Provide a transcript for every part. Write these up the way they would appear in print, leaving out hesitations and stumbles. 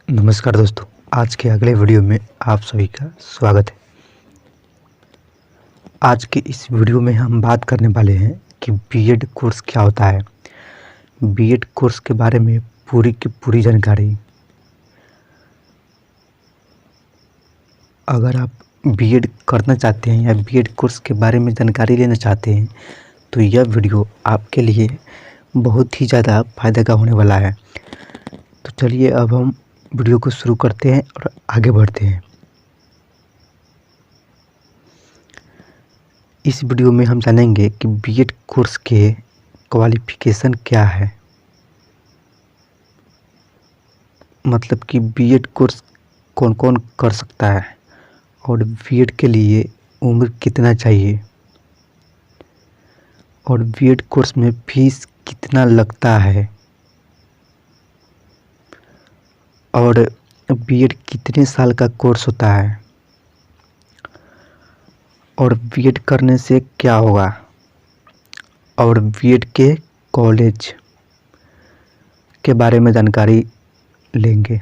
नमस्कार दोस्तों, आज के अगले वीडियो में आप सभी का स्वागत है। आज के इस वीडियो में हम बात करने वाले हैं कि बीएड कोर्स क्या होता है। बीएड कोर्स के बारे में पूरी की पूरी जानकारी। अगर आप बीएड करना चाहते हैं या बीएड कोर्स के बारे में जानकारी लेना चाहते हैं तो यह वीडियो आपके लिए बहुत ही ज़्यादा फायदे का होने वाला है। तो चलिए अब हम वीडियो को शुरू करते हैं और आगे बढ़ते हैं। इस वीडियो में हम जानेंगे कि बीएड कोर्स के क्वालिफ़िकेशन क्या है, मतलब कि बीएड कोर्स कौन कौन कर सकता है और बीएड के लिए उम्र कितना चाहिए और बीएड कोर्स में फीस कितना लगता है और बीएड कितने साल का कोर्स होता है और बीएड करने से क्या होगा और बीएड के कॉलेज के बारे में जानकारी लेंगे।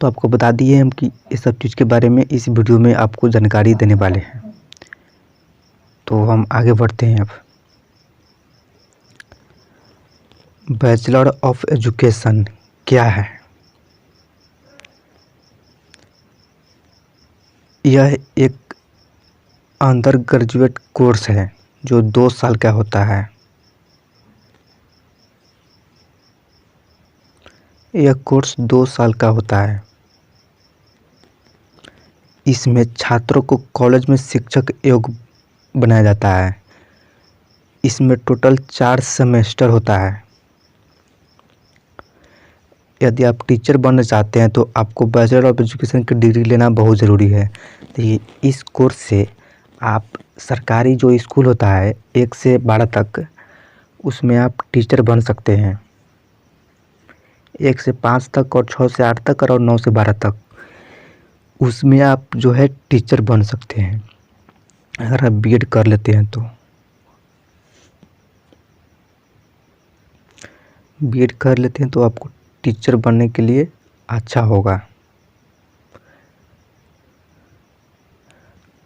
तो आपको बता दिए हम कि इस सब चीज़ के बारे में इस वीडियो में आपको जानकारी देने वाले हैं। तो हम आगे बढ़ते हैं। अब बैचलर ऑफ एजुकेशन क्या है? यह एक अंडर ग्रेजुएट कोर्स है जो 2 साल का होता है। यह कोर्स 2 साल का होता है। इसमें छात्रों को कॉलेज में शिक्षक योग्य बनाया जाता है। इसमें टोटल 4 सेमेस्टर होता है। यदि आप टीचर बनना चाहते हैं तो आपको बैचलर ऑफ एजुकेशन की डिग्री लेना बहुत ज़रूरी है। देखिए, इस कोर्स से आप सरकारी जो स्कूल होता है 1 से 12 तक, उसमें आप टीचर बन सकते हैं। 1 से 5 तक और 6 से 8 तक और 9 से 12 तक, उसमें आप जो है टीचर बन सकते हैं अगर आप बीएड कर लेते हैं तो। बीएड कर लेते हैं तो आपको टीचर बनने के लिए अच्छा होगा।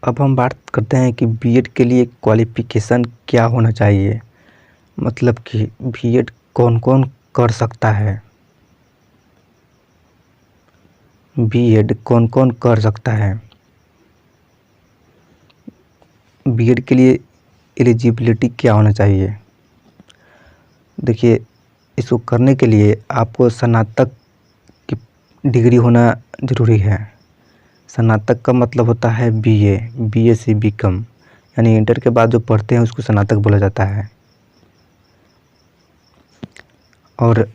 अब हम बात करते हैं कि बीएड के लिए क्वालिफ़िकेशन क्या होना चाहिए, मतलब कि बीएड कौन कौन कर सकता है। बीएड कौन कौन कर सकता है? बीएड के लिए एलिजिबिलिटी क्या होना चाहिए? देखिए, इसको करने के लिए आपको स्नातक की डिग्री होना ज़रूरी है। स्नातक का मतलब होता है बीए से बीकॉम, यानी इंटर के बाद जो पढ़ते हैं उसको स्नातक बोला जाता है। और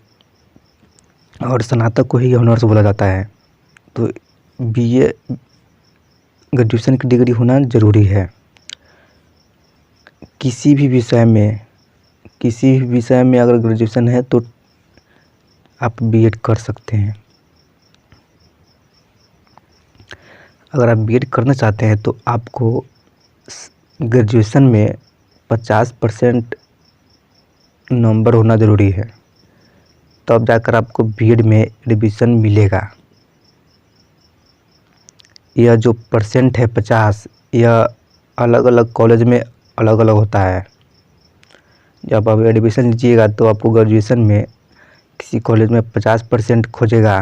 स्नातक को ही ऑनर्स बोला जाता है। तो बीए ग्रेजुएशन की डिग्री होना ज़रूरी है। किसी भी विषय में अगर ग्रेजुएशन है तो आप बीएड कर सकते हैं। अगर आप बीएड करना चाहते हैं तो आपको ग्रेजुएशन में 50% नंबर होना ज़रूरी है, तब जाकर आपको बीएड में एडमिशन मिलेगा। यह जो परसेंट है 50, यह अलग अलग कॉलेज में अलग अलग होता है। जब आप एडमिशन लीजिएगा तो आपको ग्रेजुएशन में किसी कॉलेज में 50% खोजेगा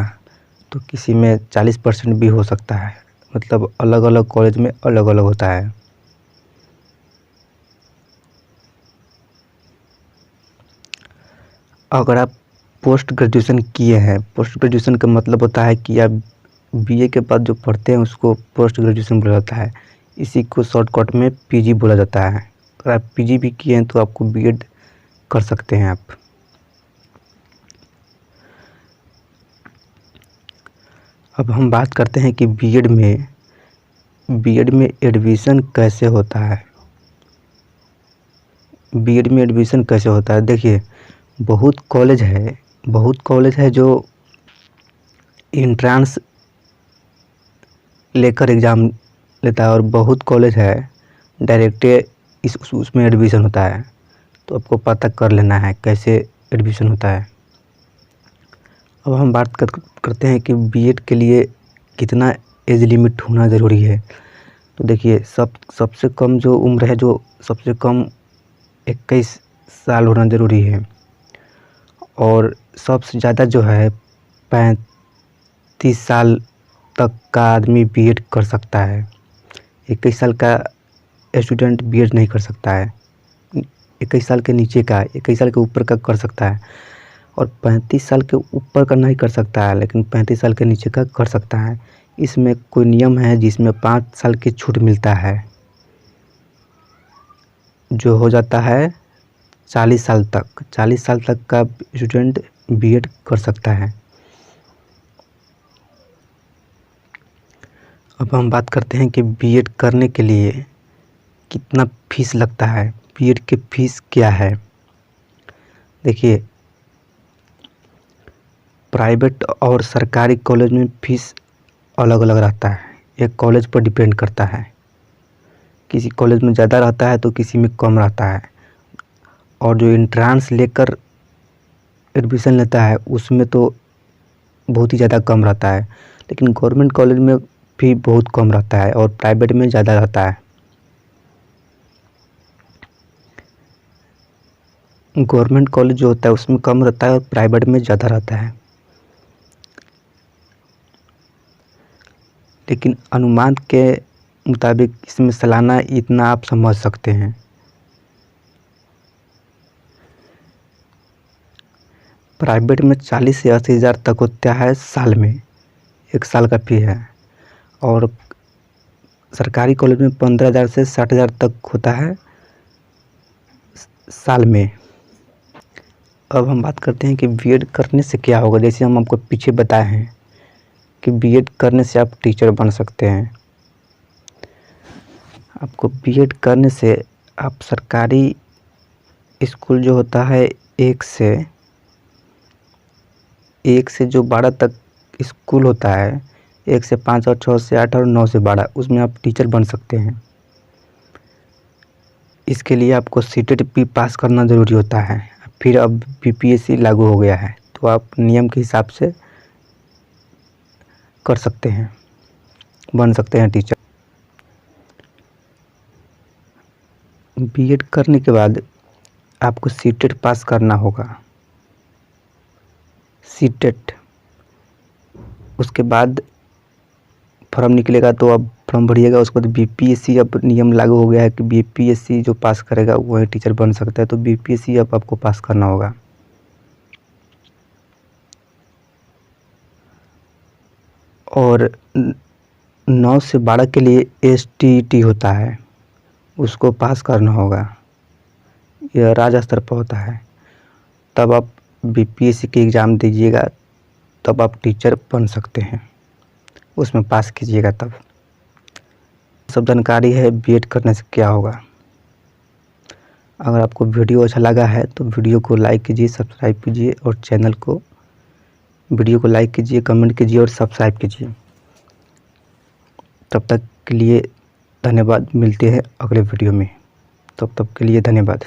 तो किसी में 40% भी हो सकता है। मतलब अलग अलग कॉलेज में अलग अलग होता है। अगर आप पोस्ट ग्रेजुएशन किए हैं, पोस्ट ग्रेजुएशन का मतलब होता है कि आप बीए के बाद जो पढ़ते हैं उसको पोस्ट ग्रेजुएशन बोला जाता है। इसी को शॉर्टकट में पीजी बोला जाता है। अगर आप पीजी भी किए हैं तो आपको बीएड कर सकते हैं आप। अब हम बात करते हैं कि बीएड में एडमिशन कैसे होता है। बीएड में एडमिशन कैसे होता है? देखिए, बहुत कॉलेज है जो एंट्रेंस लेकर एग्ज़ाम लेता है और बहुत कॉलेज है डायरेक्ट उसमें एडमिशन होता है। तो आपको पता कर लेना है कैसे एडमिशन होता है। अब हम बात करते हैं कि बीएड के लिए कितना एज लिमिट होना ज़रूरी है। तो देखिए सबसे कम जो उम्र है, जो सबसे कम 21 साल होना ज़रूरी है, और सबसे ज़्यादा जो है 35 साल तक का आदमी बीएड कर सकता है। 21 साल का स्टूडेंट बीएड नहीं कर सकता है। 21 साल के नीचे का, 21 साल के ऊपर का कर सकता है, और 35 साल के ऊपर का नहीं कर सकता है, लेकिन 35 साल के नीचे का कर सकता है। इसमें कोई नियम है जिसमें 5 साल की छूट मिलता है, जो हो जाता है 40 साल तक। 40 साल तक का स्टूडेंट बीएड कर सकता है। अब हम बात करते हैं कि बीएड करने के लिए कितना फीस लगता है, बीएड की फ़ीस क्या है। देखिए, प्राइवेट और सरकारी कॉलेज में फ़ीस अलग अलग रहता है, एक कॉलेज पर डिपेंड करता है। किसी कॉलेज में ज़्यादा रहता है तो किसी में कम रहता है, और जो एंट्रांस लेकर एडमिशन लेता है उसमें तो बहुत ही ज़्यादा कम रहता है। लेकिन गवर्नमेंट कॉलेज में भी बहुत कम रहता है और प्राइवेट में ज़्यादा रहता है। गवर्नमेंट कॉलेज जो होता है उसमें कम रहता है और प्राइवेट में ज़्यादा रहता है। लेकिन अनुमान के मुताबिक इसमें सालाना इतना आप समझ सकते हैं। प्राइवेट में 40 से 80 हज़ार तक होता है साल में, 1 साल का फ़ी है। और सरकारी कॉलेज में 15,000 से 60,000 तक होता है साल में। अब हम बात करते हैं कि बीएड करने से क्या होगा। जैसे हम आपको पीछे बताए हैं कि बीएड करने से आप टीचर बन सकते हैं। आपको बीएड करने से आप सरकारी स्कूल जो होता है 1 से जो 12 तक स्कूल होता है, 1 से 5 और 6 से 8 और 9 से 12, उसमें आप टीचर बन सकते हैं। इसके लिए आपको सीटेट भी पास करना ज़रूरी होता है। फिर अब बीपीएससी लागू हो गया है, तो आप नियम के हिसाब से कर सकते हैं, बन सकते हैं टीचर। बीएड करने के बाद आपको सीटेट पास करना होगा, सीटेट। उसके बाद फॉर्म निकलेगा तो आप फॉर्म भरिएगा। उसके बाद बीपीएससी, अब नियम लागू हो गया है कि बीपीएससी जो पास करेगा वही टीचर बन सकता है। तो बीपीएससी अब आपको पास करना होगा। और 9 से 12 के लिए एसटीईटी होता है, उसको पास करना होगा। यह राज्य स्तर पर होता है। तब आप बीपीएससी की एग्ज़ाम दीजिएगा, तब आप टीचर बन सकते हैं, उसमें पास कीजिएगा तब। सब जानकारी है बीएड करने से क्या होगा। अगर आपको वीडियो अच्छा लगा है तो वीडियो को लाइक कीजिए, सब्सक्राइब कीजिए, और चैनल को, वीडियो को लाइक कीजिए, कमेंट कीजिए और सब्सक्राइब कीजिए। तब तक के लिए धन्यवाद। मिलते हैं अगले वीडियो में। तब तक के लिए धन्यवाद।